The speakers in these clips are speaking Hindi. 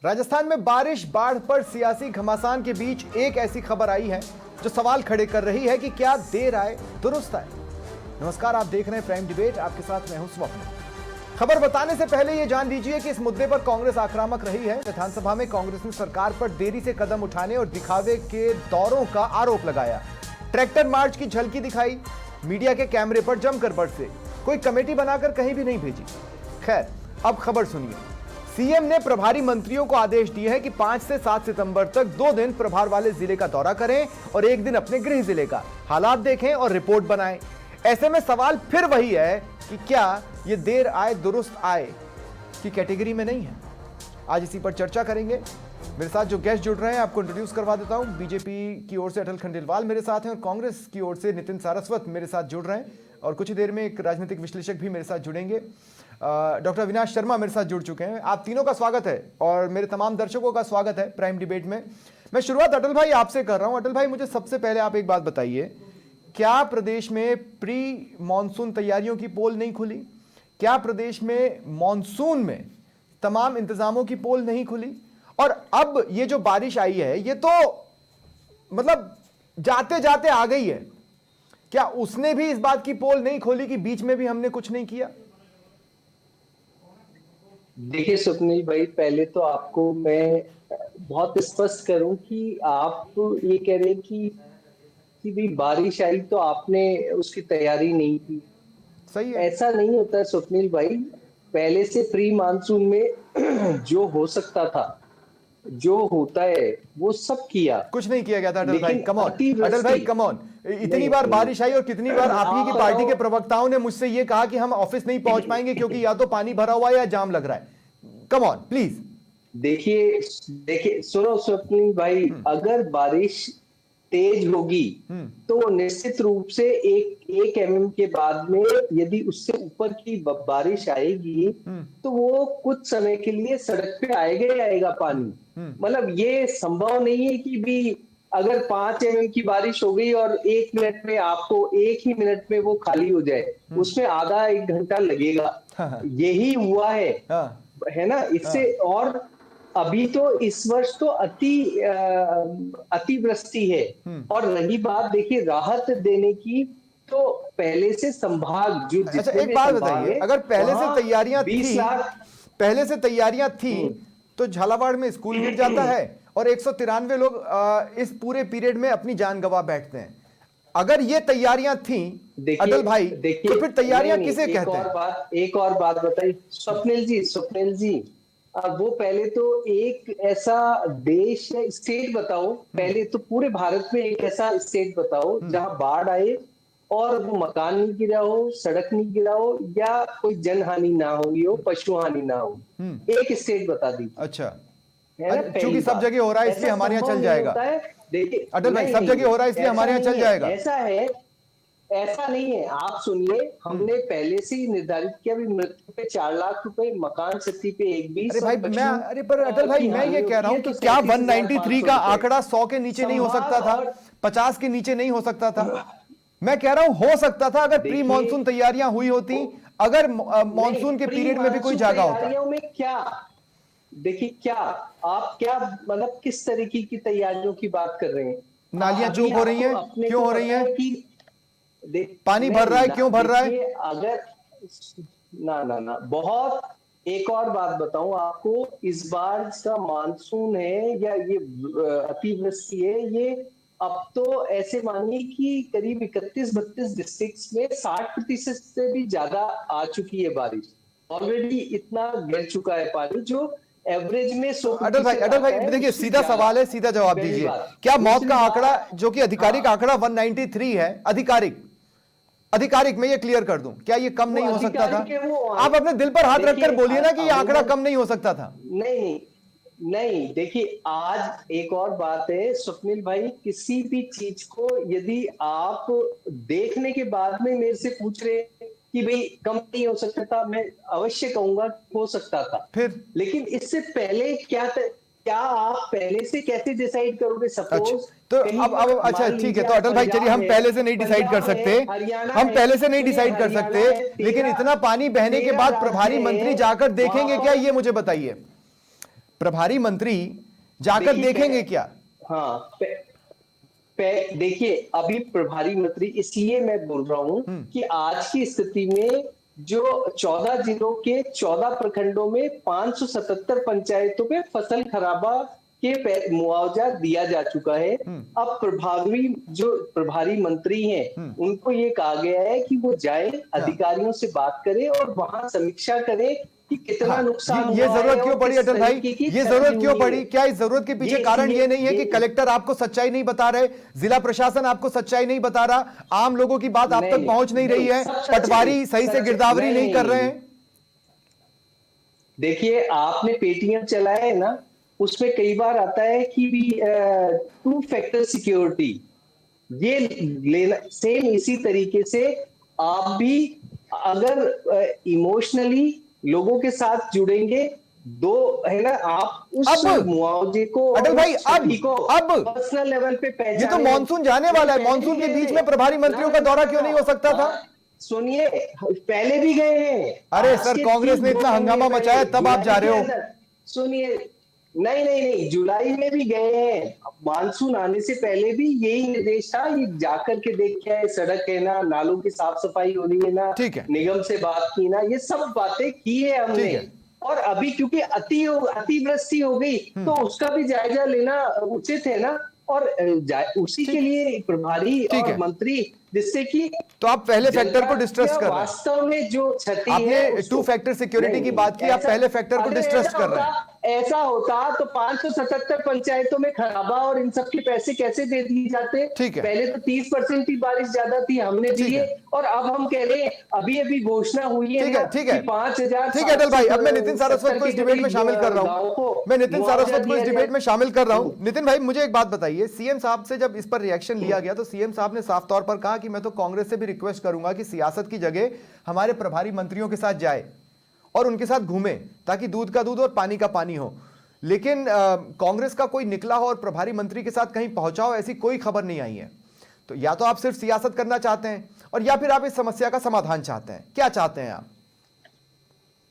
राजस्थान में बारिश, बाढ़ पर सियासी घमासान के बीच एक ऐसी खबर आई है जो सवाल खड़े कर रही है कि क्या देर आए दुरुस्त आए। नमस्कार, आप देख रहे हैं प्राइम डिबेट, आपके साथ मैं हूं स्वप्न। खबर बताने से पहले यह जान लीजिए कि इस मुद्दे पर कांग्रेस आक्रामक रही है। विधानसभा में कांग्रेस ने सरकार पर देरी से कदम उठाने और दिखावे के दौरों का आरोप लगाया। ट्रैक्टर मार्च की झलकी दिखाई, मीडिया के कैमरे पर जमकर बरसे, कोई कमेटी बनाकर कहीं भी नहीं भेजी। खैर, अब खबर सुनिए। सीएम ने प्रभारी मंत्रियों को आदेश दिए हैं कि 5 से 7 सितंबर तक 2 दिन प्रभार वाले जिले का दौरा करें और 1 दिन अपने गृह जिले का हालात देखें और रिपोर्ट बनाएं। ऐसे में सवाल फिर वही है कि क्या यह देर आए दुरुस्त आए की कैटेगरी में नहीं है। आज इसी पर चर्चा करेंगे। मेरे साथ जो गेस्ट जुड़ रहे हैं आपको इंट्रोड्यूस करवा देता हूं। बीजेपी की ओर से अटल खंडेलवाल मेरे साथ हैं और कांग्रेस की ओर से नितिन सारस्वत मेरे साथ जुड़ रहे हैं और कुछ ही देर में एक राजनीतिक विश्लेषक भी मेरे साथ जुड़ेंगे। डॉक्टर अविनाश शर्मा मेरे साथ जुड़ चुके हैं। आप तीनों का स्वागत है और मेरे तमाम दर्शकों का स्वागत है प्राइम डिबेट में। मैं शुरुआत अटल भाई आपसे कर रहा हूं। अटल भाई, मुझे सबसे पहले आप एक बात बताइए, क्या प्रदेश में प्री मॉनसून तैयारियों की पोल नहीं खुली? क्या प्रदेश में मॉनसून में तमाम इंतजामों की पोल नहीं खुली? और अब ये जो बारिश आई है ये तो मतलब जाते जाते आ गई है, क्या उसने भी इस बात की पोल नहीं खोली कि बीच में भी हमने कुछ नहीं किया? देखिए स्वप्निल भाई, पहले तो आपको मैं बहुत स्पष्ट करूं कि आप ये कह रहे हैं कि भी बारिश आई तो आपने उसकी तैयारी नहीं की। सही है। ऐसा नहीं होता है स्वप्निल भाई। पहले से प्री मानसून में जो हो सकता था, जो होता है, वो सब किया। कुछ नहीं किया गया था अटल भाई, लेकिन कम ऑन अटल भाई, कम ऑन। इतनी बार बारिश आई और कितनी बार आप ही की पार्टी के प्रवक्ताओं ने मुझसे ये कहा कि हम ऑफिस नहीं पहुंच पाएंगे क्योंकि या तो पानी भरा हुआ है या जाम लग रहा है। Come on please. देखिए सुनो स्वप्निल भाई, अगर बारिश तेज होगी तो निश्चित रूप से एक एमएम के बाद में यदि उससे ऊपर की बारिश आएगी तो वो कुछ समय के लिए सड़क पे आएगा ही आएगा पानी। मतलब ये संभव नहीं है कि भी अगर 5 एमएम की बारिश हो गई और 1 मिनट में आपको 1 ही मिनट में वो खाली हो जाए, उसमें आधा 1 घंटा लगेगा। यही हुआ है ना। इससे और अभी तो इस वर्ष तो अतिवृष्टि है। और रही बात देखिए राहत देने की, तो पहले से संभाग जो अच्छा एक बात बताइए, अगर पहले से तैयारियां थी तो झालावाड़ में स्कूल गिर जाता है और 193 लोग इस पूरे पीरियड में अपनी जान गंवा बैठते हैं। अगर ये तैयारियां थी अटल भाई, तो फिर तैयारियां किसे कहते हैं? एक और बात बताइए स्वप्निल जी, वो पहले तो एक ऐसा देश या स्टेट बताओ, पहले तो पूरे भारत में एक ऐसा स्टेट बताओ जहां बाढ़ आए और वो मकान नहीं गिरा हो, सड़क नहीं गिरा हो या कोई जन हानि ना हुई हो, पशु हानि ना हो। एक स्टेट बता दीजिए। अच्छा, क्योंकि सब जगह हो रहा है इसलिए हमारे यहाँ चल जाएगा। देखिए अटल भाई, सब जगह हो रहा है इसलिए हमारे यहाँ चल जाएगा। ऐसा नहीं है। आप सुनिए, हमने पहले से ही निर्धारित किया भी मृत्यु पे 4 लाख रुपए, मकान क्षति पे 120। पर अटल भाई मैं ये कह रहा हूँ कि क्या 193 का आंकड़ा 100 के नीचे नहीं हो सकता था? 50 के नीचे नहीं हो सकता था? मैं कह रहा हूं हो सकता था अगर प्री मॉनसून तैयारियां हुई होती, अगर मॉनसून के पीरियड में भी कोई जागा होता। में क्या देखिए, क्या आप क्या मतलब किस तरीके की तैयारियों की बात कर रहे हैं? नालियां चौक हो रही हैं, क्यों हो रही हैं? पानी भर रहा है, क्यों भर रहा है? अगर ना बहुत एक और बात बताऊं आपको, इस बार का मानसून है या ये अतिवृष्टि है, ये अब तो ऐसे मानिए कि करीब 31-32 डिस्ट्रिक्ट्स में 60% से भी ज्यादा आ चुकी है बारिश। ऑलरेडी इतना गिर चुका है पानी जो एवरेज में 100। अटल भाई देखिए, सीधा सवाल है, सीधा जवाब दीजिए। क्या मौत का आंकड़ा जो कि आधिकारिक आंकड़ा 193 है, आधिकारिक मैं ये क्लियर कर दूं, क्या ये कम नहीं हो सकता था? आप अपने दिल पर हाथ रखकर बोलिए ना कि ये आंकड़ा कम नहीं हो सकता था। नहीं, देखिए आज एक और बात है स्वप्निल भाई, किसी भी चीज को यदि आप देखने के बाद में मेरे से पूछ रहे कि भाई कम नहीं हो सकता था, मैं अवश्य कहूंगा हो सकता था। फिर लेकिन इससे पहले क्या आप पहले से कैसे डिसाइड करोगे? सपोज तो अब अच्छा ठीक है, तो अटल भाई चलिए, हम पहले से नहीं डिसाइड कर सकते, लेकिन इतना पानी बहने के बाद प्रभारी मंत्री जाकर देखेंगे क्या, ये मुझे बताइए। प्रभारी मंत्री जाकर देखेंगे क्या? हाँ, देखिए अभी प्रभारी मंत्री, इसलिए मैं बोल रहा हूं कि आज की स्थिति में जो 14 जिलों के 14 प्रखंडों में 577 पंचायतों पे फसल खराबा के मुआवजा दिया जा चुका है। अब प्रभारी मंत्री हैं, उनको ये कहा गया है कि वो जाए, अधिकारियों से बात करें और वहां समीक्षा करें कि कितना नुकसान ये हुआ जरूरत है क्यों और पड़ी किस अटल भाई? तरीके की ये जरूरत क्षति क्यों हुई है। पड़ी? क्या इस जरूरत के पीछे कारण ये नहीं है कि कलेक्टर आपको सच्चाई नहीं बता रहे, जिला प्रशासन आपको सच्चाई नहीं बता रहा, आम लोगों की बात आप तक पहुंच नहीं रही है, पटवारी सही से गिरदावरी नहीं कर रहे हैं? देखिए, आपने पेटीएम चलाया है ना, उसमें कई बार आता है कि 2 फैक्टर सिक्योरिटी, ये लेना सेम इसी तरीके से आप भी अगर इमोशनली लोगों के साथ जुड़ेंगे, दो है ना, आप उस मुआवजे को, अटल भाई, अब पर्सनल लेवल पे पहचाने। ये तो मानसून जाने वाला है, मानसून के बीच में प्रभारी मंत्रियों का दौरा क्यों नहीं हो सकता था? सुनिए, पहले भी गए हैं। अरे सर, कांग्रेस ने इतना हंगामा मचाया तब आप जा रहे हो। सुनिए, नहीं, जुलाई में भी गए हैं, मानसून आने से पहले भी यही निर्देश था, ये जाकर के देख के आए, सड़क है ना, नालों की साफ सफाई हो रही है ना, निगम से बात की ना, ये सब बातें की है हमने। और अभी क्योंकि अतिवृष्टि हो गई तो उसका भी जायजा लेना उचित है ना, और उसी के लिए प्रभारी और मंत्री, जिससे कि तो आप पहले फैक्टर को डिस्ट्रस्ट कर रहे हैं। वास्तव में जो क्षति है, आपने 2 फैक्टर सिक्योरिटी की बात की, आप पहले फैक्टर को डिस्ट्रस्ट कर रहे हैं। ऐसा होता तो 577 पंचायतों में खराबा और इन सब के पैसे कैसे दे दिए जाते? पहले तो 30% ही बारिश ज्यादा थी, हमने दिए, और अब हम कह रहे हैं अभी घोषणा हुई है। ठीक है 5,000। ठीक है अटल भाई, अब मैं नितिन सारस्वत को इस डिबेट में शामिल कर रहा हूँ, नितिन भाई, मुझे एक बात बताइए, सीएम साहब से जब इस पर रिएक्शन लिया गया तो सीएम साहब ने साफ तौर पर कहा कि मैं तो कांग्रेस से भी रिक्वेस्ट करूंगा कि सियासत की जगह हमारे प्रभारी मंत्रियों के साथ जाए और उनके साथ घूमे, ताकि दूध का दूध और पानी का पानी हो। लेकिन कांग्रेस का कोई निकला हो और प्रभारी मंत्री के साथ कहीं पहुंचा हो, ऐसी कोई खबर नहीं आई है। तो या तो आप सिर्फ सियासत करना चाहते हैं, और या फिर आप इस समस्या का समाधान चाहते हैं। क्या चाहते हैं आप?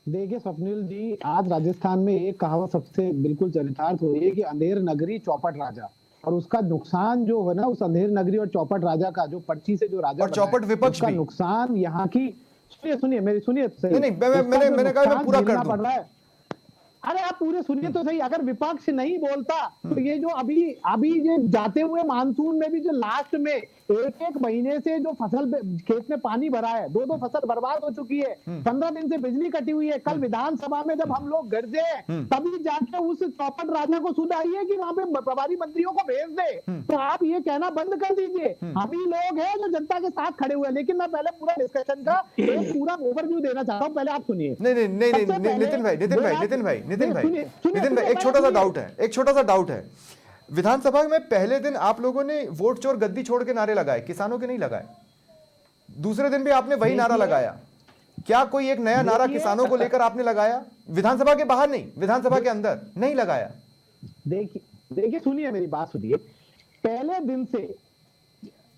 देखिए स्वप्निल जी, आज राजस्थान में एक कहावत सबसे बिल्कुल चरितार्थ हो रही है कि अंधेर नगरी चौपट राजा, और उसका नुकसान जो है ना, उस अंधेर नगरी और चौपट राजा का, जो पर्ची से जो राजा और चौपट विपक्ष का नुकसान यहाँ की, सुनिए मैंने कहा मैं पूरा कर दूं। अरे आप पूरे सुनिए तो सही। अगर विपक्ष नहीं बोलता तो ये जो अभी ये जाते हुए मानसून में भी जो लास्ट में एक महीने से जो फसल खेत में पानी भरा है, 2 फसल बर्बाद हो चुकी है, 15 दिन से बिजली कटी हुई है। कल विधानसभा में जब हम लोग गरजे तभी जाके उस चौपट राजा को सुध आई है कि वहां पे प्रभारी मंत्रियों को भेज दे। तो आप ये कहना बंद कर दीजिए, हम ही लोग हैं जो जनता के साथ खड़े हुए हैं। लेकिन मैं पहले पूरा डिस्कशन का एक पूरा ओवरव्यू देना चाहता हूँ, पहले आप सुनिए। नहीं, नितिन भाई, एक छोटा सा डाउट है। विधानसभा में पहले दिन आप लोगों ने वोट चोर गद्दी छोड़ के नारे लगाए, किसानों के नहीं लगाए। दूसरे दिन भी आपने वही नारा लगाया। क्या कोई एक नया नारा किसानों को लेकर आपने लगाया? विधानसभा के बाहर नहीं, विधानसभा के अंदर नहीं लगाया। देखिए सुनिए, मेरी बात सुनिए। पहले दिन से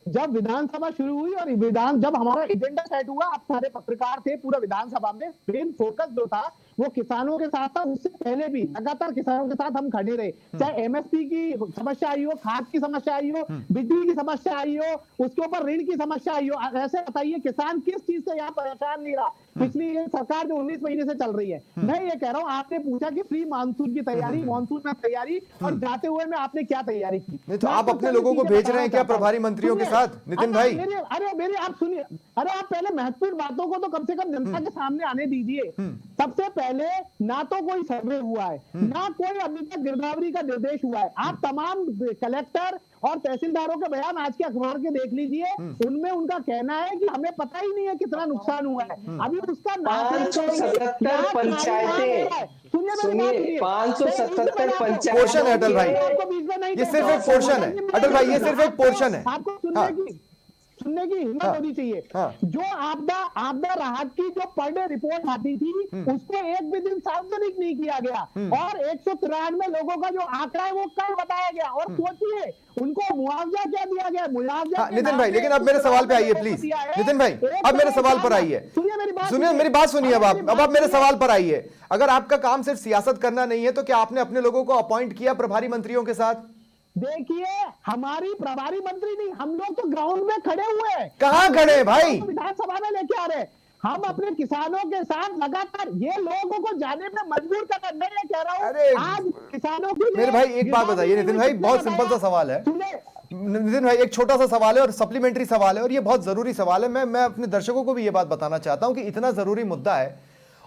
जब विधानसभा शुरू हुई और जब हमारा एजेंडा सेट हुआ, आप सारे पत्रकार थे पूरा विधानसभा में, मेन फोकस जो था वो किसानों के साथ था। उससे पहले भी लगातार किसानों के साथ हम खड़े रहे, चाहे एमएसपी की समस्या आई हो, खाद की समस्या आई हो, बिजली की समस्या आई हो, उसके ऊपर ऋण की समस्या आई हो। ऐसे बताइए किसान किस चीज से यहाँ परेशान नहीं रहा पिछली ये सरकार जो 19 महीने से चल रही है। मैं ये कह रहा हूँ, आपने पूछा कि प्री मानसून की तैयारी, मानसून में तैयारी, और जाते हुए में आपने क्या तैयारी की? तो आप अपने लोगों को भेज रहे हैं क्या प्रभारी मंत्रियों के साथ? नितिन भाई, मेरे आप सुनिए, अरे आप पहले महत्वपूर्ण बातों को तो कम से कम जनता के सामने आने दीजिए। सबसे पहले ना तो कोई सर्वे हुआ है, ना कोई अभी तक गिरदावरी का निर्देश हुआ है। आप तमाम कलेक्टर और तहसीलदारों के बयान आज के अखबार के देख लीजिए, उनमें उनका कहना है कि हमें पता ही नहीं है कितना नुकसान हुआ है। अभी उसका 577 पंचायतें, सुनिए 577 पंचायत पोर्शन है अटल भाई, ये सिर्फ एक पोर्शन है। अटल भाई, ये सिर्फ एक पोर्शन है। आपको सुनने की सुनने की हिम्मत हाँ, होनी चाहिए। हाँ, जो आपदा राहत की जो पर डे रिपोर्ट आती थी उसको एक भी दिन सार्वजनिक नहीं किया गया, और 193 लोगों का जो आंकड़ा है वो कल बताया गया। और सोचिए उनको मुआवजा क्या दिया गया, मुआवजा हाँ, नितिन भाई, लेकिन अब मेरे सवाल पे आइए प्लीज। नितिन भाई, अब मेरे सवाल पर आइए, सुनिए मेरी बात सुनिए। अब आप मेरे सवाल पर आइए। अगर आपका काम सिर्फ सियासत करना नहीं है तो क्या आपने अपने लोगों को अपॉइंट किया प्रभारी मंत्रियों के साथ? देखिए, हमारी प्रभारी मंत्री नहीं, हम लोग तो ग्राउंड में खड़े हुए हैं। कहां खड़े हैं भाई? विधानसभा में लेके आ रहे हैं। हम अपने किसानों के साथ लगातार ये लोगों को जाने में मजबूर कर रहे हैं। मैं ये कह रहा हूं, आज किसानों के लिए मेरे भाई एक बात बताइए नितिन भाई, बहुत सिंपल सा सवाल है। नितिन भाई, एक छोटा सा सवाल है और सप्लीमेंट्री सवाल है, और ये बहुत जरूरी सवाल है। मैं अपने दर्शकों को भी ये बात बताना चाहता हूं कि इतना जरूरी मुद्दा है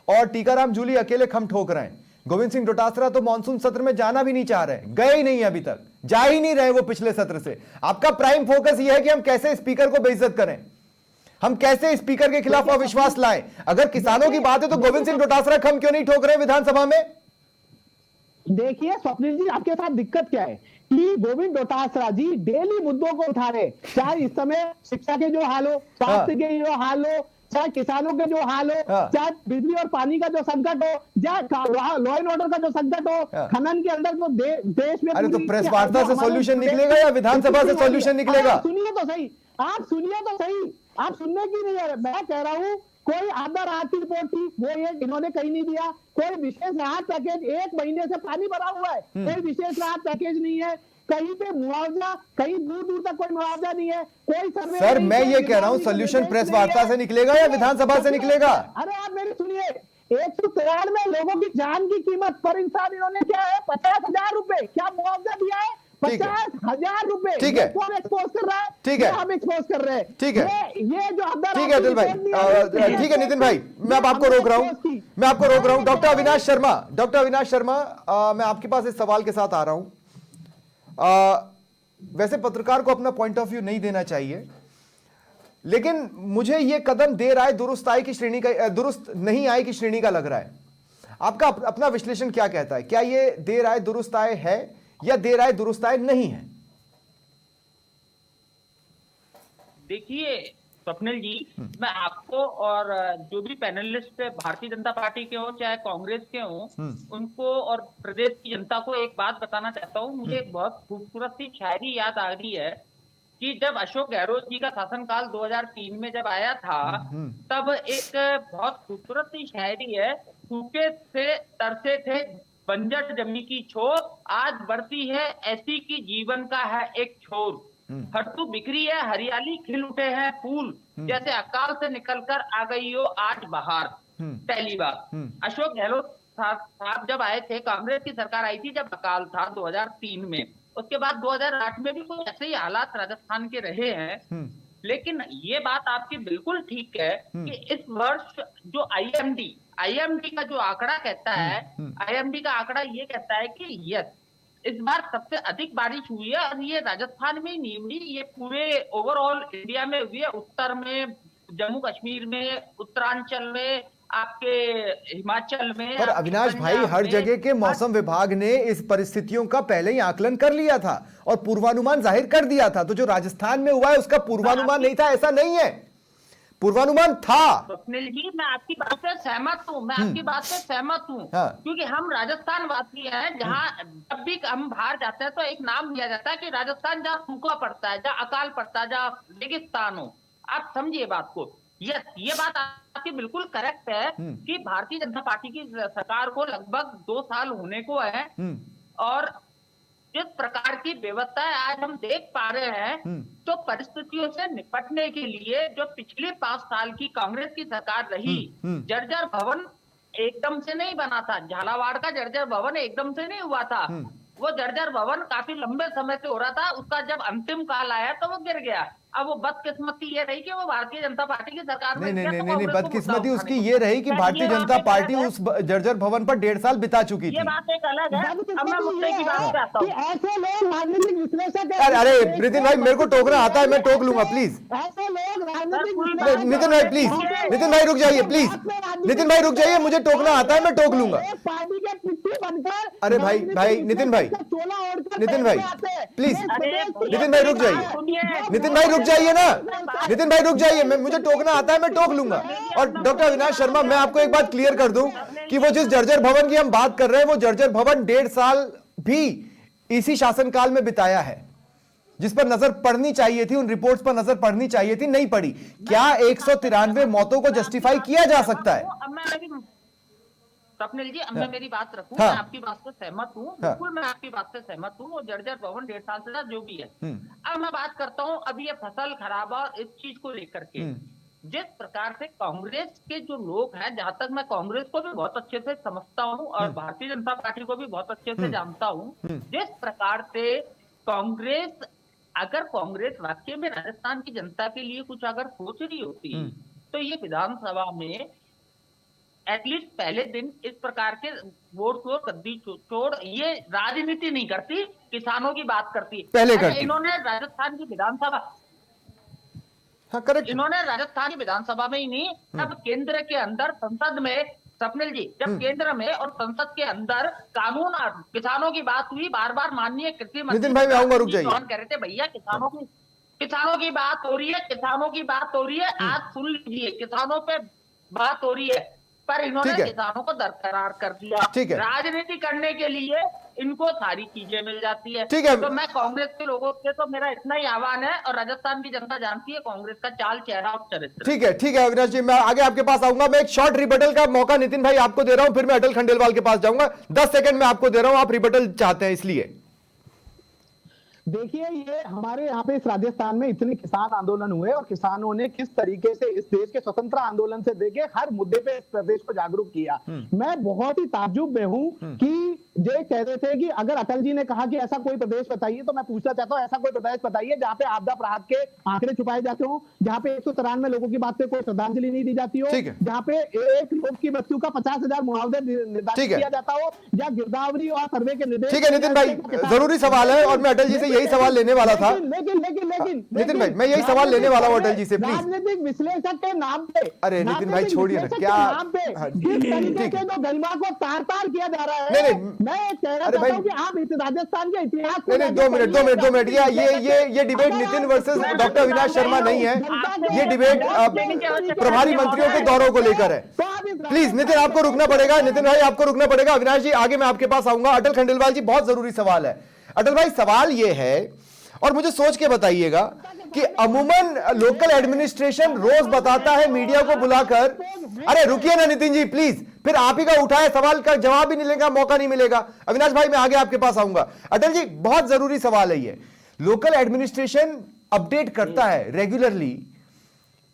और टीकाराम जूली अकेले खम ठोक रहे हैं। गोविंद सिंह डोटासरा तो मानसून सत्र में जाना भी नहीं चाह रहे, गए ही नहीं, अभी तक जा ही नहीं रहे वो पिछले सत्र से। आपका प्राइम फोकस ये है कि हम कैसे स्पीकर को बेइज्जत करें, हम कैसे स्पीकर के खिलाफ अविश्वास लाएं। अगर किसानों की बात है तो गोविंद सिंह डोटासरा खम क्यों नहीं ठोक रहे विधानसभा में? देखिए स्वप्निल जी, आपके साथ दिक्कत क्या है कि गोविंद डोटासरा जी डेली मुद्दों को उठा रहे, चाहे इस समय शिक्षा के जो हाल हो, स्वास्थ्य के जो हाल हो, चाहे किसानों के जो हाल हो, चाहे बिजली और पानी का जो संकट हो, चाहे लॉ एंड ऑर्डर का जो संकट हो, खनन के अंदर तो देश में। अरे तो प्रेस वार्ता से सॉल्यूशन निकलेगा या विधानसभा से सॉल्यूशन निकलेगा? सुनिए तो सही, आप सुनिए तो सही, आप सुनने की नहीं है। मैं कह रहा हूँ कोई आपदा राहत की रिपोर्ट थी, वो ये इन्होंने कहीं नहीं दिया। कोई विशेष राहत पैकेज, 1 महीने से पानी भरा हुआ है, कोई विशेष राहत पैकेज नहीं है, कहीं पे मुआवजा, कहीं दूर दूर तक कोई मुआवजा नहीं है, कोई सर्वे। सर मैं ये कह रहा हूं सोल्यूशन प्रेस वार्ता से निकलेगा या विधानसभा से निकलेगा? अरे आप मेरी सुनिए, 193 लोगों की जान की कीमत पर इंसान इन्होंने क्या है, 50,000 रुपए क्या मुआवजा दिया है? 50,000 रुपए। ठीक है, कौन एक्सपोज कर रहा है? ठीक है, हम एक्सपोज कर रहे हैं। ठीक है, ये जो ठीक है दिल भाई, ठीक है नितिन भाई, मैं अब आपको रोक रहा हूं, मैं आपको रोक रहा हूं। डॉक्टर अविनाश शर्मा, मैं आपके पास इस सवाल के साथ आ रहा हूं। वैसे पत्रकार को अपना पॉइंट ऑफ व्यू नहीं देना चाहिए, लेकिन मुझे यह कदम देर आए दुरुस्त आए की श्रेणी का, दुरुस्त नहीं आए की श्रेणी का लग रहा है। आपका अपना विश्लेषण क्या कहता है? क्या यह देर आए दुरुस्त आए है या देर आए दुरुस्त आए नहीं है? देखिए स्वप्निल जी, मैं आपको और जो भी पैनलिस्ट भारतीय जनता पार्टी के हो चाहे कांग्रेस के हो, उनको और प्रदेश की जनता को एक बात बताना चाहता हूँ। मुझे एक बहुत खूबसूरत सी शायरी याद आ रही है कि जब अशोक गहलोत जी का शासनकाल 2003 में जब आया था, तब एक बहुत खूबसूरत सी शायरी है, सूखे से तरसे थे बंजर जमी की छोर, आज बढ़ती है ऐसी की जीवन का है एक छोर, हरतू बिखरी है हरियाली खिल उठे हैं फूल, जैसे अकाल से निकलकर आ गई हो आज बहार। पहली बात, अशोक गहलोत साहब जब आए थे, कांग्रेस की सरकार आई थी जब अकाल था 2003 में, उसके बाद 2008 में भी कुछ ऐसे ही हालात राजस्थान के रहे हैं। लेकिन ये बात आपकी बिल्कुल ठीक है कि इस वर्ष जो आईएमडी का जो आंकड़ा कहता है, आईएमडी का आंकड़ा ये कहता है कि यस, इस बार सबसे अधिक बारिश हुई है, और ये राजस्थान में नहीं हुई, ये पूरे ओवरऑल इंडिया में हुई है। उत्तर में, जम्मू कश्मीर में, उत्तरांचल में, आपके हिमाचल में। पर अविनाश भाई, हर जगह के मौसम विभाग ने इस परिस्थितियों का पहले ही आकलन कर लिया था और पूर्वानुमान जाहिर कर दिया था। तो जो राजस्थान में हुआ है उसका पूर्वानुमान नहीं था, ऐसा नहीं है, पूर्वानुमान था। स्वप्निल जी, मैं आपकी बात से सहमत हूँ, हाँ। क्योंकि हम राजस्थान वासी हैं, जहाँ जब भी हम बाहर जाते हैं तो एक नाम दिया जाता है कि राजस्थान जहाँ सूखा पड़ता है, जहाँ अकाल पड़ता है, जहाँ रेगिस्तान हो। आप समझिए बात को। यस, ये बात आपकी बिल्कुल करेक्ट है कि भारतीय जनता पार्टी की सरकार को लगभग 2 साल होने को है, और जिस प्रकार की व्यवस्थाएं आज हम देख पा रहे हैं, तो परिस्थितियों से निपटने के लिए जो पिछले 5 साल की कांग्रेस की सरकार रही, जर्जर भवन एकदम से नहीं बना था, झालावाड़ का जर्जर भवन एकदम से नहीं हुआ था, वो जर्जर भवन काफी लंबे समय से हो रहा था, उसका जब अंतिम काल आया तो वो गिर गया। अब वो बदकिस्मती ये रही कि वो भारतीय जनता पार्टी की सरकार में नहीं, बदकिस्मती उसकी ये रही कि भारतीय जनता पार्टी उस जर्जर भवन पर 1.5 साल बिता चुकी थी। ये बात एक अलग है। अब मैं मुद्दे की बात करता हूँ। ऐसे लोग राजनीतिक विश्लेषक, अरे नितिन भाई, मेरे को टोकना आता है, मैं टोक लूंगा प्लीज। ऐसे लोग राजनीतिक नितिन भाई प्लीज, नितिन भाई रुक जाइए प्लीज, नितिन भाई रुक जाइए, मुझे टोकना आता है, मैं टोक लूंगा। पार्टी के बनकर, अरे भाई नितिन भाई प्लीज, नितिन भाई रुक जाइए, नितिन भाई रुक जाइए ना, नितिन भाई रुक जाइए, मुझे टोकना आता है, मैं टोक लूंगा। और डॉक्टर अविनाश शर्मा, मैं आपको एक बात क्लियर कर दूं कि वो जिस जर्जर भवन की हम बात कर रहे हैं, वो जर्जर भवन 1.5 साल भी इसी शासनकाल में बिताया है, जिस पर नजर पड़नी चाहिए थी, उन रिपोर्ट्स पर नजर पड़नी चाहिए थी, नहीं पड़ी। क्या 193 मौतों को जस्टिफाई किया जा सकता है? स्वप्निल जी, अब मैं मेरी बात रखूं, हाँ, मैं आपकी बात से सहमत हूँ, बिल्कुल मैं आपकी बात से सहमत हूँ। वो जर्जर भवन 1.5 साल से जो भी है। अब मैं बात करता हूँ अब ये फसल खराब और इस चीज को लेकर के, जिस प्रकार से कांग्रेस के जो लोग हैं, जहां तक मैं कांग्रेस को भी बहुत अच्छे से समझता हूँ और भारतीय जनता पार्टी को भी बहुत अच्छे से जानता हूँ, जिस प्रकार से कांग्रेस, अगर कांग्रेस वाकई में राजस्थान की जनता के लिए कुछ अगर सोच रही होती तो ये विधानसभा में एटलीस्ट पहले दिन इस प्रकार के वोट चोर, गद्दी चोर, ये राजनीति नहीं करती, किसानों की बात करती। पहले करती। इन्होंने राजस्थान की विधानसभा, हाँ करेक्ट, इन्होंने राजस्थान की विधानसभा में ही नहीं, तब केंद्र के अंदर संसद में, स्वप्निल जी, जब केंद्र में और संसद के अंदर कानून और किसानों की बात हुई, बार बार माननीय कृषि मंत्री नितिन भाई मैं आऊंगा, रुक जाइए, कह रहे थे भैया किसानों की बात हो रही है, किसानों की बात हो रही है, आज सुन लीजिए, किसानों पे बात हो रही है, पर इन्होंने किसानों को दरकरार कर दिया। ठीक है, राजनीति करने के लिए इनको सारी चीजें मिल जाती है। ठीक है, तो मैं कांग्रेस के लोगों से तो मेरा इतना ही आह्वान है, और राजस्थान की जनता जानती है कांग्रेस का चाल, चेहरा और चरित्र। ठीक है अविनाश जी, मैं आगे आपके पास आऊंगा। मैं एक शॉर्ट रिबटल का मौका नितिन भाई आपको दे रहा हूं, फिर मैं अटल खंडेलवाल के पास जाऊंगा। 10 सेकंड में आपको दे रहा हूं, आप रिबटल चाहते हैं इसलिए। देखिए, ये हमारे यहाँ पे इस राजस्थान में इतने किसान आंदोलन हुए और किसानों ने किस तरीके से इस देश के स्वतंत्र आंदोलन से देखे हर मुद्दे पे इस प्रदेश को जागरूक किया। मैं बहुत ही ताज्जुब में हूँ कि ये कह रहे थे कि अगर अटल जी ने कहा कि ऐसा कोई प्रदेश बताइए, तो मैं पूछना चाहता हूँ ऐसा कोई प्रदेश बताइए जहाँ पे आपदा राहत के आंकड़े छुपाए जाते हो, जहाँ पे 193 लोगों की बात पे कोई श्रद्धांजलि नहीं दी जाती हो, जहाँ पे एक लोग की मृत्यु का 50,000 मुआवजा निर्धारित किया जाता हो, या गिरदावरी और सर्वे के निर्देश। ठीक है नितिन भाई, जरूरी सवाल है और मैं अटल जी से यही सवाल लेने वाला था। लेकिन नितिन भाई, मैं यही सवाल लेने वाला हूँ अटल जी से, प्लीज। राजनीतिक विश्लेषक के नाम पे, अरे नितिन भाई छोड़िए ना, क्या जिस तरीके से जो गरिमा को तार तार किया जा रहा है, मैं कह रहा हूं कि आप इस राजस्थान के इतिहास को, नहीं 2 मिनट, ये debate Nitin versus doctor Avinash Sharma नहीं है, ये डिबेट प्रभारी मंत्रियों के दौरों को लेकर है। प्लीज नितिन, आपको रुकना पड़ेगा, नितिन भाई आपको रुकना पड़ेगा। अविनाश जी आगे मैं आपके पास आऊंगा। अटल खंडेलवाल जी, बहुत जरूरी सवाल है। अटल भाई, सवाल ये है, और मुझे सोच के बताइएगा कि अमूमन लोकल एडमिनिस्ट्रेशन रोज बताता है मीडिया को बुलाकर, अरे रुकिए ना नितिन जी प्लीज, फिर आप ही का उठाए सवाल का जवाब भी नहीं मिलेगा, मौका नहीं मिलेगा। अविनाश भाई मैं आगे आपके पास आऊंगा। अटल जी, बहुत जरूरी सवाल है ये। लोकल एडमिनिस्ट्रेशन अपडेट करता है रेगुलरली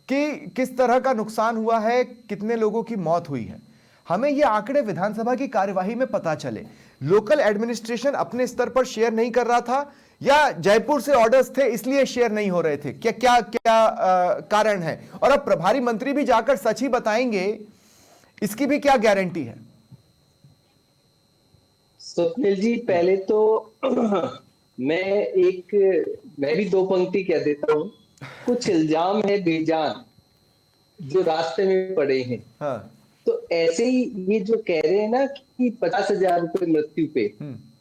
कि किस तरह का नुकसान हुआ है, कितने लोगों की मौत हुई है। हमें ये आंकड़े विधानसभा की कार्यवाही में पता चले। लोकल एडमिनिस्ट्रेशन अपने स्तर पर शेयर नहीं कर रहा था, या जयपुर से ऑर्डर्स थे इसलिए शेयर नहीं हो रहे थे? क्या कारण है? और अब प्रभारी मंत्री भी जाकर सच ही बताएंगे, इसकी भी क्या गारंटी है? स्वप्निल जी, पहले तो मैं भी 2 पंक्ति कह देता हूँ। कुछ इल्जाम है बेजान जो रास्ते में पड़े हैं। हाँ। तो ऐसे ही ये जो कह रहे हैं ना कि 50,000 रुपए मृत्यु पे,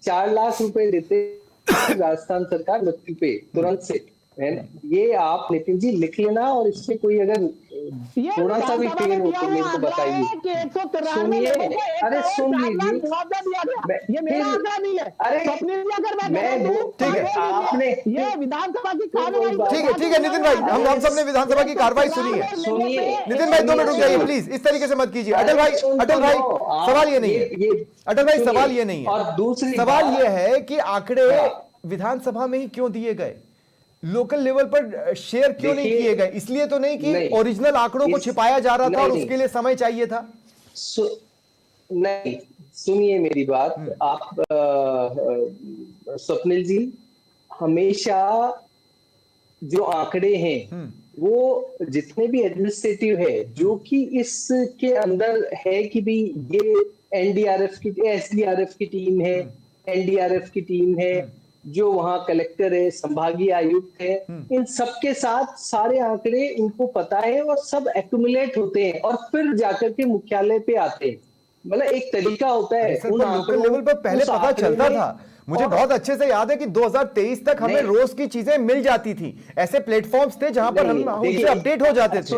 4 लाख रुपए देते राजस्थान सरकार मृत्यु पे तुरंत से, है ना? ये आप नितिन जी लिख लेना, और इससे कोई अगर थोड़ा सा भी फेल हो तो मेरे को बताइए। सुनिए, अरे सुन लीजिए, ठीक है, आपने ये विधानसभा की कार्रवाई, ठीक है नितिन भाई, हम सबने विधानसभा की कार्रवाई सुनी है। नितिन भाई 2 मिनट रुक जाइए प्लीज, इस तरीके से मत कीजिए। अटल भाई सवाल ये नहीं है, अटल भाई सवाल ये नहीं है, और दूसरी सवाल ये है कि आंकड़े विधानसभा में ही क्यों दिए गए, लोकल लेवल पर शेयर क्यों नहीं किए गए? इसलिए तो नहीं कि ओरिजिनल आंकड़ों को छिपाया जा रहा था और उसके लिए समय चाहिए था। नहीं, सुनिए मेरी बात। आप स्वप्निल जी, हमेशा जो आंकड़े हैं वो जितने भी एडमिनिस्ट्रेटिव है, जो कि इसके अंदर है कि भी ये एनडीआरएफ की, एसडीआरएफ की टीम है, एनडीआरएफ की टीम है, जो वहां कलेक्टर है, संभागीय आयुक्त है, इन सबके साथ सारे आंकड़े इनको पता है और सब एक्यूमुलेट होते हैं और फिर जाकर के मुख्यालय पे आते हैं। मतलब एक तरीका होता है सर, लोकल लेवल पर पहले पता चलता था। मुझे बहुत अच्छे से याद है कि 2023 तक हमें रोज की चीजें मिल जाती थी। ऐसे प्लेटफॉर्म्स थे जहां पर हम उनसे अपडेट हो जाते थे।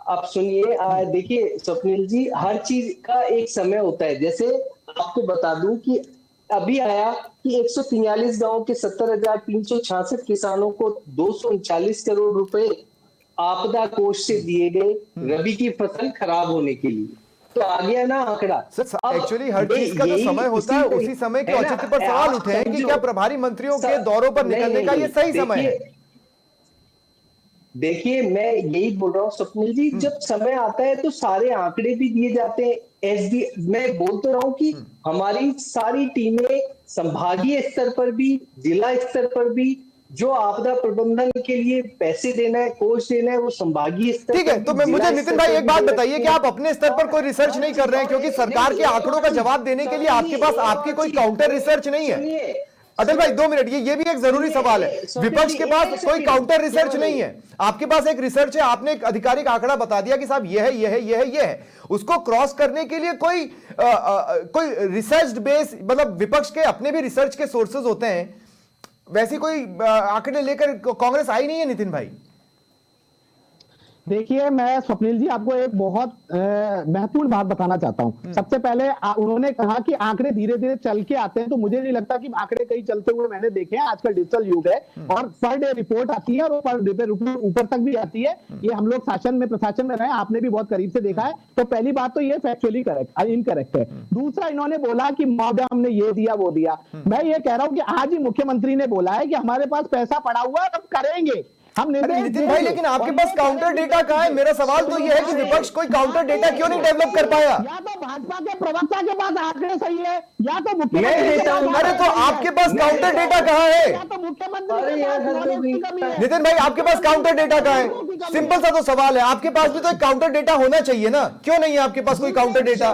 आप सुनिए, देखिए स्वप्निल जी, हर चीज का एक समय होता है। जैसे आपको बता दूं कि अभी आया कि 143 गांव के 70,366 किसानों को 239 करोड़ रुपए आपदा कोष से दिए गए रबी की फसल खराब होने के लिए। तो आ गया ना आंकड़ा। एक्चुअली हर चीज का जो समय होता है उसी समय के औचित्य पर सवाल उठे हैं कि क्या प्रभारी मंत्रियों के दौरों पर निकलने का ये सही समय है? देखिए मैं यही बोल रहा हूँ स्वप्निल जी, जब समय आता है तो सारे आंकड़े भी दिए जाते हैं। मैं बोल तो रहा हूँ कि हमारी सारी टीमें संभागीय स्तर पर भी, जिला स्तर पर भी, जो आपदा प्रबंधन के लिए पैसे देना है, कोष देना है, वो संभागीय स्तर। ठीक है, तो मुझे नितिन भाई एक बात बताइए कि आप अपने स्तर पर कोई रिसर्च नहीं कर रहे हैं, क्योंकि सरकार के आंकड़ों का जवाब देने के लिए आपके पास आपकी कोई काउंटर रिसर्च नहीं है। अटल भाई 2 मिनट, ये भी एक जरूरी सवाल है। विपक्ष के पास कोई काउंटर रिसर्च नहीं है, आपके पास एक रिसर्च है। आपने एक आधिकारिक आंकड़ा बता दिया कि साहब ये है, ये है, ये है, ये है। उसको क्रॉस करने के लिए कोई रिसर्च बेस, मतलब विपक्ष के अपने भी रिसर्च के सोर्सेज होते हैं, वैसी कोई आंकड़े लेकर कांग्रेस आई नहीं है नितिन भाई। देखिए मैं स्वप्निल जी आपको एक बहुत महत्वपूर्ण बात बताना चाहता हूं। सबसे पहले उन्होंने कहा कि आंकड़े धीरे धीरे चल के आते हैं, तो मुझे नहीं लगता कि आंकड़े कहीं चलते हुए मैंने देखे हैं। आजकल डिजिटल युग है और पर डे रिपोर्ट आती है और वो पर डे ऊपर तक भी आती है। ये हम लोग प्रशासन में रहे, आपने भी बहुत करीब से देखा है। तो पहली बात तो ये फैक्चुअली इनकरेक्ट है। दूसरा, इन्होंने बोला कि महोदय हमने ये दिया वो दिया। मैं ये कह रहा हूं कि आज ही मुख्यमंत्री ने बोला है कि हमारे पास पैसा पड़ा हुआ है, हम करेंगे। नितिन भाई, लेकिन आपके पास काउंटर डेटा कहां है? मेरा सवाल तो यह है कि विपक्ष कोई काउंटर डेटा क्यों नहीं डेवलप कर पाया? या तो भाजपा के प्रवक्ता के पास आंकड़े सही है, या तो मुख्यमंत्री। अरे तो आपके पास काउंटर डेटा कहां है? या तो मुख्यमंत्री। नितिन भाई, आपके पास काउंटर डेटा कहां है? सिंपल सा तो सवाल है, आपके पास भी तो एक काउंटर डेटा होना चाहिए ना। क्यों नहीं है आपके पास कोई काउंटर डेटा?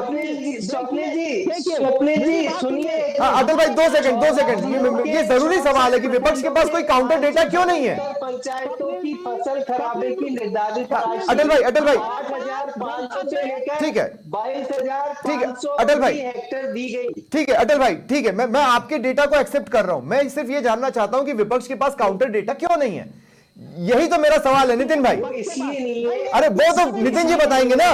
स्वप्निल जी सुनिए। अटल भाई 2 सेकंड, ये जरूरी सवाल है कि विपक्ष के पास कोई काउंटर डेटा क्यों नहीं है? पंचायतों की फसल खराबे की निर्धारित अटल भाई 8,500 से लेकर ठीक है, 22,500 अटल भाई हेक्टेयर दी गई। ठीक है अटल भाई, ठीक है, मैं आपके डेटा को एक्सेप्ट कर रहा हूं। मैं सिर्फ ये जानना चाहता हूं कि विपक्ष के पास काउंटर डेटा क्यों नहीं है, यही तो मेरा सवाल है नितिन भाई। इसलिए नहीं है। अरे वो तो नितिन जी बताएंगे ना।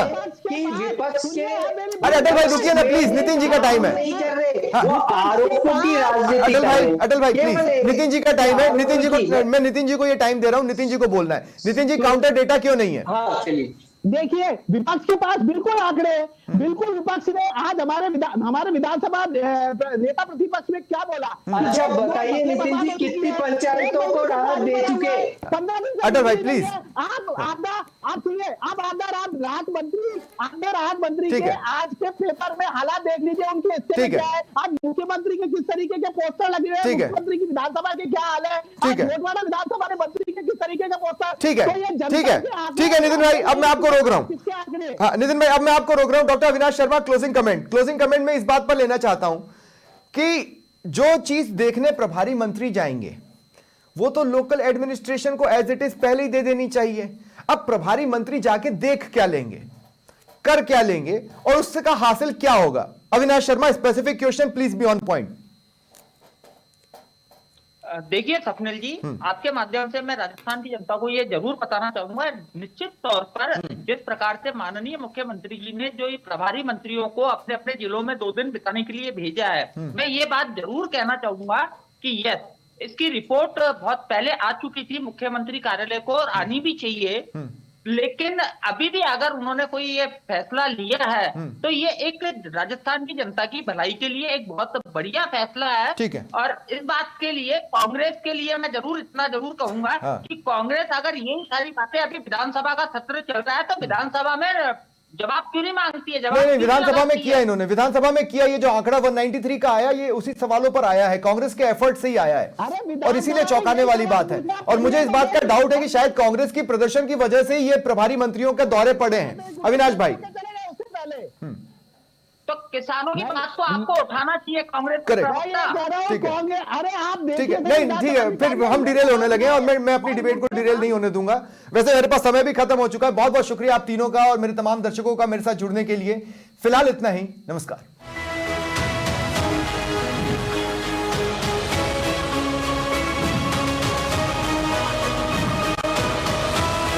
कि विपक्ष के, अरे अटल भाई रुकिए ना प्लीज, नितिन जी का टाइम है। नहीं कर रहे, वो आरोपों की राजनीति कर रहे हैं। अटल भाई प्लीज, नितिन जी का टाइम है। नितिन जी को, मैं नितिन जी को ये टाइम दे रहा हूं, नितिन जी को बोलना है। नितिन जी, काउंटर डेटा क्यों नहीं है? हाँ चलिए। देखिए विपक्ष के पास बिल्कुल आंकड़े, बिल्कुल विपक्ष ने आज हमारे विधानसभा नेता प्रतिपक्ष में क्या बोला। अच्छा बताइए नितिन जी, कितनी पंचायतों को राहत दे चुके? 15 दिन। अटल भाई प्लीज, आप सुनिए, आप आपदा राहत मंत्री के आज के पेपर में हालात देख लीजिए, उनके हिस्से में क्या है। आज मुख्यमंत्री के किस तरीके के पोस्टर लगे हुए हैं, मुख्यमंत्री की विधानसभा के क्या हाल है, गोटवाड़ा विधानसभा में मंत्री के किस तरीके के पोस्टर। ठीक है नितिन भाई, अब मैं आपको रोक रहा हूं। हाँ नितिन भाई, अब मैं आपको रोक रहा हूं। Doctor Avinash Sharma, closing comment में इस बात पर लेना चाहता हूं कि जो चीज देखने प्रभारी मंत्री जाएंगे वो तो लोकल एडमिनिस्ट्रेशन को एज इट इज पहले ही दे देनी चाहिए। अब प्रभारी मंत्री जाके देख क्या लेंगे, कर क्या लेंगे और उससे का हासिल क्या होगा? Avinash Sharma, specific question please be on point. देखिए स्वप्निल जी, आपके माध्यम से मैं राजस्थान की जनता को ये जरूर बताना चाहूंगा, निश्चित तौर पर जिस प्रकार से माननीय मुख्यमंत्री जी ने जो प्रभारी मंत्रियों को अपने अपने जिलों में 2 दिन बिताने के लिए भेजा है, मैं ये बात जरूर कहना चाहूंगा कि यस, इसकी रिपोर्ट बहुत पहले आ चुकी थी मुख्यमंत्री कार्यालय को और आनी भी चाहिए। लेकिन अभी भी अगर उन्होंने कोई ये फैसला लिया है तो ये एक राजस्थान की जनता की भलाई के लिए एक बहुत बढ़िया फैसला है। ठीक है। और इस बात के लिए कांग्रेस के लिए मैं इतना जरूर कहूंगा कि कांग्रेस अगर यही सारी बातें, अभी विधानसभा का सत्र चल रहा है तो विधानसभा में जवाब क्यों नहीं मांगती है? नहीं, विधानसभा में किया, इन्होंने विधानसभा में किया। ये जो आंकड़ा 193 का आया, ये उसी सवालों पर आया है, कांग्रेस के एफर्ट से ही आया है और इसीलिए चौंकाने वाली बात है। और मुझे इस बात का डाउट है कि शायद कांग्रेस की प्रदर्शन की वजह से ही ये प्रभारी मंत्रियों के दौरे पड़े हैं। अविनाश भाई तो किसानों की बात तो आपको उठाना चाहिए कांग्रेस का Correct. प्रवक्ता। ठीक है। कांग्रेस, अरे आप ठीक है, देखिए नहीं ठीक है, फिर हम डिरेल होने लगे हैं और मैं अपनी डिबेट को डिरेल नहीं होने दूंगा। वैसे मेरे पास समय भी खत्म हो चुका है। बहुत बहुत शुक्रिया आप तीनों का और मेरे तमाम दर्शकों का मेरे साथ जुड़ने के लिए। फिलहाल इतना ही, नमस्कार।